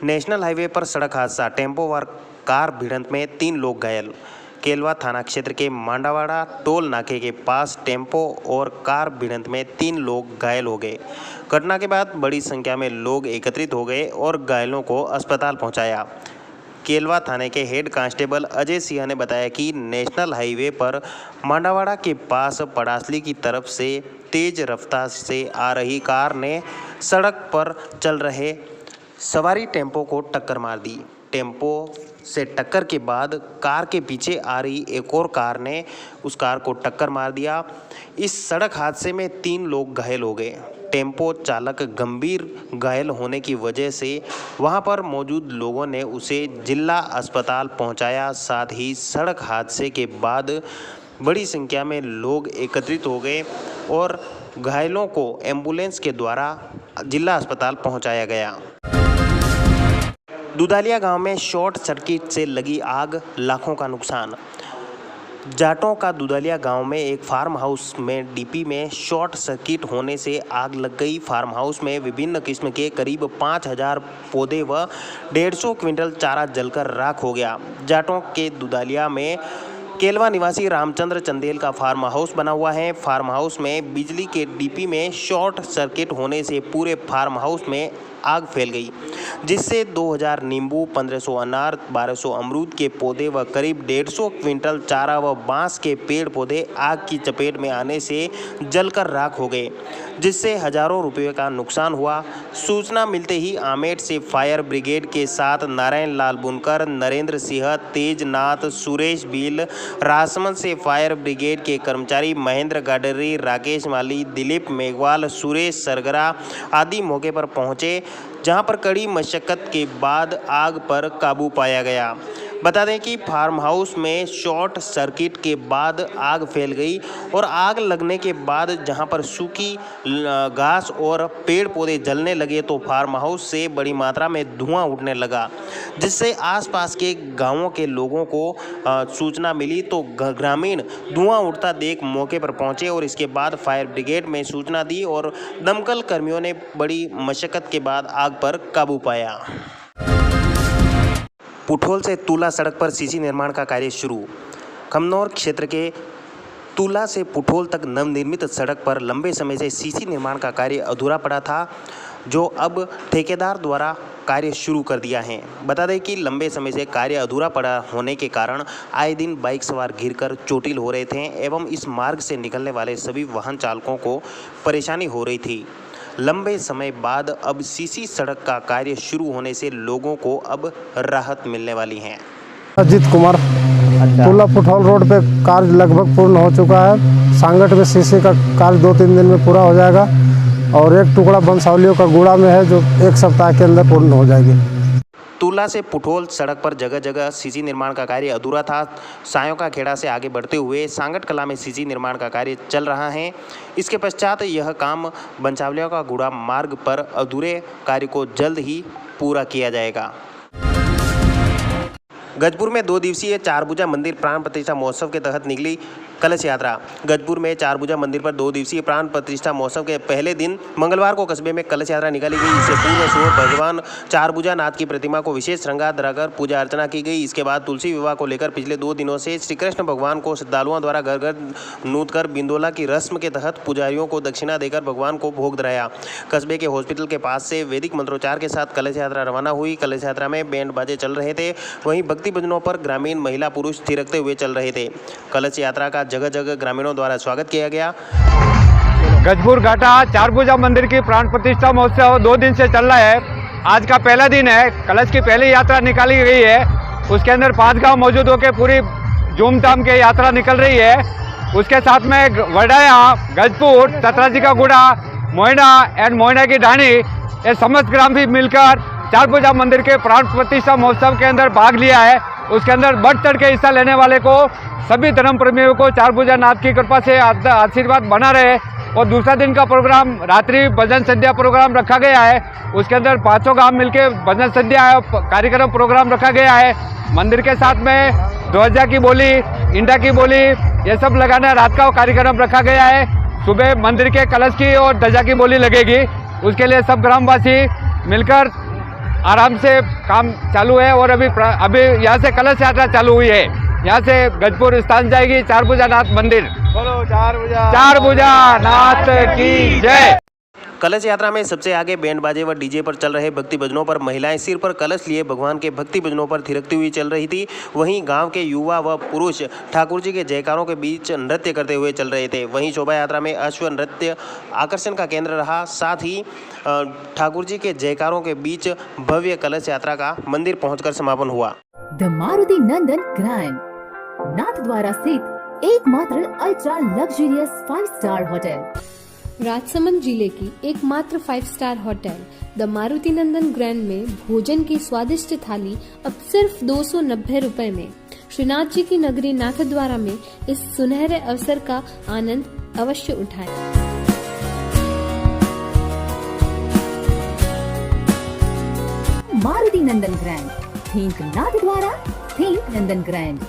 National highway पर सड़क हादसा, टेम्पो व कार भिड़ंत में 3 लोग घायल। केलवा थाना क्षेत्र के मांडावाड़ा टोल नाके के पास टेम्पो और कार भिड़ंत में 3 लोग घायल हो गए। घटना के बाद बड़ी संख्या में लोग एकत्रित हो गए और घायलों को अस्पताल पहुंचाया। केलवा थाने के हेड कांस्टेबल अजय सिंह ने बताया कि नेशनल हाईवे पर मांडावाड़ा के पास पड़ासली की तरफ से तेज रफ्तार से आ रही कार ने सड़क पर चल रहे सवारी टेम्पो को टक्कर मार दी। टेम्पो से टक्कर के बाद कार के पीछे आ रही एक और कार ने उस कार को टक्कर मार दिया। इस सड़क हादसे में 3 लोग घायल हो गए। टेम्पो चालक गंभीर घायल होने की वजह से वहां पर मौजूद लोगों ने उसे जिला अस्पताल पहुंचाया। साथ ही सड़क हादसे के बाद बड़ी संख्या में लोग एकत्रित हो गए और घायलों को एम्बुलेंस के द्वारा जिला अस्पताल पहुंचाया गया। दुधालिया गांव में शॉर्ट सर्किट से लगी आग, लाखों का नुकसान। जाटों का दुधालिया गांव में एक फार्म हाउस में डीपी में शॉर्ट सर्किट होने से आग लग गई। फार्म हाउस में विभिन्न किस्म के करीब 5000 पौधे व 150 क्विंटल चारा जलकर राख हो गया। जाटों के दुधालिया में केलवा निवासी रामचंद्र चंदेल का फार्म हाउस बना हुआ है। फार्म हाउस में बिजली के डीपी में शॉर्ट सर्किट होने से पूरे फार्म हाउस में आग फैल गई, जिससे 2000 नींबू, 1500 अनार, 1200 अमरूद के पौधे व करीब 150 क्विंटल चारा व बांस के पेड़ पौधे आग की चपेट में आने से जलकर राख हो गए, जिससे हजारों रुपये का नुकसान हुआ। सूचना मिलते ही आमेट से फायर ब्रिगेड के साथ नारायण लाल बुनकर, नरेंद्र सिंह, तेजनाथ, सुरेश बिल, राजसमंद से फायर ब्रिगेड के कर्मचारी महेंद्र गाडरी, राकेश माली, दिलीप मेघवाल, सुरेश सरगरा आदि मौके पर पहुंचे, जहां पर कड़ी मशक्कत के बाद आग पर काबू पाया गया। बता दें कि फार्म हाउस में शॉर्ट सर्किट के बाद आग फैल गई और आग लगने के बाद जहां पर सूखी घास और पेड़ पौधे जलने लगे तो फार्म हाउस से बड़ी मात्रा में धुआं उठने लगा, जिससे आसपास के गांवों के लोगों को सूचना मिली तो ग्रामीण धुआं उठता देख मौके पर पहुंचे और इसके बाद फायर ब्रिगेड में सूचना दी और दमकल कर्मियों ने बड़ी मशक्कत के बाद आग पर काबू पाया। पुठोल से तुला सड़क पर सीसी निर्माण का कार्य शुरू। खमनौर क्षेत्र के तुला से पुठोल तक नवनिर्मित सड़क पर लंबे समय से सीसी निर्माण का कार्य अधूरा पड़ा था, जो अब ठेकेदार द्वारा कार्य शुरू कर दिया है। बता दें कि लंबे समय से कार्य अधूरा पड़ा होने के कारण आए दिन बाइक सवार गिरकर चोटिल हो रहे थे एवं इस मार्ग से निकलने वाले सभी वाहन चालकों को परेशानी हो रही थी। लंबे समय बाद अब सीसी सड़क का कार्य शुरू होने से लोगों को अब राहत मिलने वाली है। अजीत कुमार, तुला पुठौल रोड पे कार्य लगभग पूर्ण हो चुका है। सांगट में सीसी का कार्य 2-3 दिन में पूरा हो जाएगा और एक टुकड़ा बंसावलियों का गुड़ा में है, जो 1 सप्ताह के अंदर पूर्ण हो जाएगी। तुला से पुठोल सड़क पर जगह जगह सीसी निर्माण का कार्य अधूरा था। सायों का खेड़ा से आगे बढ़ते हुए सांगट कला में सीसी निर्माण का कार्य चल रहा है। इसके पश्चात यह काम बंसावलियों का गुड़ा मार्ग पर अधूरे कार्य को जल्द ही पूरा किया जाएगा। गजपुर में 2 दिवसीय चारभुजा मंदिर प्राण प्रतिष्ठा महोत्सव के तहत निकली कलश यात्रा। गजपुर में चारभुजा मंदिर पर 2 दिवसीय प्राण प्रतिष्ठा महोत्सव के पहले दिन मंगलवार को कस्बे में कलश यात्रा निकाली गई। इससे पूर्व सुबह भगवान चारभुजा नाथ की प्रतिमा को विशेष श्रृंगार कराकर पूजा अर्चना की गई। इसके बाद तुलसी विवाह को लेकर पिछले 2 दिनों से श्री कृष्ण भगवान को श्रद्धालुओं द्वारा घर घर नूत कर बिंदोला की रस्म के तहत पुजारियों को दक्षिणा देकर भगवान को भोग धराया। कस्बे के हॉस्पिटल के पास से वैदिक मंत्रोच्चार के साथ कलश यात्रा रवाना हुई। कलश यात्रा में बैंड बाजे चल रहे थे, वहीं भक्ति भजनों पर ग्रामीण महिला पुरुष थिरकते हुए चल रहे थे। कलश यात्रा का जगह जगह ग्रामीणों द्वारा स्वागत किया गया। गजपुर घाटा चारभुजा मंदिर की प्राण प्रतिष्ठा महोत्सव 2 दिन से चल रहा है। आज का पहला दिन है। कलश की पहली यात्रा निकाली गई है, उसके अंदर 5 गांव मौजूद होकर पूरी धूमधाम के यात्रा निकल रही है। उसके साथ में वडाया, गजपुर, ततराजी का गुड़ा, मोइना एंड मोइना की ढाणी, ये समस्त ग्राम भी मिलकर चारभुजा मंदिर के प्राण प्रतिष्ठा महोत्सव के अंदर भाग लिया है। उसके अंदर बढ़ चढ़ के हिस्सा लेने वाले को सभी धर्म प्रेमियों को चारभुजा नाथ की कृपा से आशीर्वाद बना रहे। और दूसरा दिन का प्रोग्राम रात्रि भजन संध्या प्रोग्राम रखा गया है। उसके अंदर 5 गांव मिलके भजन संध्या कार्यक्रम प्रोग्राम रखा गया है। मंदिर के साथ में ध्वजा की बोली, इंडा की बोली, ये सब लगाना रात का कार्यक्रम रखा गया है। सुबह मंदिर के कलश की और ध्वजा की बोली लगेगी। उसके लिए सब ग्रामवासी मिलकर आराम से काम चालू है। और अभी यहाँ से कलश यात्रा चालू हुई है। यहाँ से गजपुर स्थान जाएगी चार भुजानाथ मंदिर। बोलो चार भुजानाथ की जय। कलश यात्रा में सबसे आगे बैंड बाजे व डीजे पर चल रहे भक्ति भजनों पर महिलाएं सिर पर कलश लिए भगवान के भक्ति भजनों पर थिरकती हुई चल रही थी। वहीं गांव के युवा व पुरुष ठाकुर जी के जयकारों के बीच नृत्य करते हुए चल रहे थे। वहीं शोभा यात्रा में अश्व नृत्य आकर्षण का केंद्र रहा। साथ ही ठाकुर जी के जयकारों के बीच भव्य कलश यात्रा का मंदिर पहुंचकर समापन हुआ। The Maruti Nandan grand Nathdwara स्थित एकमात्र ultra luxurious 5 star hotel. Rajsamand जिले की एकमात्र 5 star hotel the Maruti Nandan grand में भोजन की स्वादिष्ट थाली अब सिर्फ 290 रुपए में। श्रीनाथ जी की नगरी नाथद्वारा में इस सुनहरे अवसर का आनंद अवश्य उठाएं। मारुति नंदन ग्रैंड, थिंक नाथद्वारा, थिंक नंदन ग्रैंड।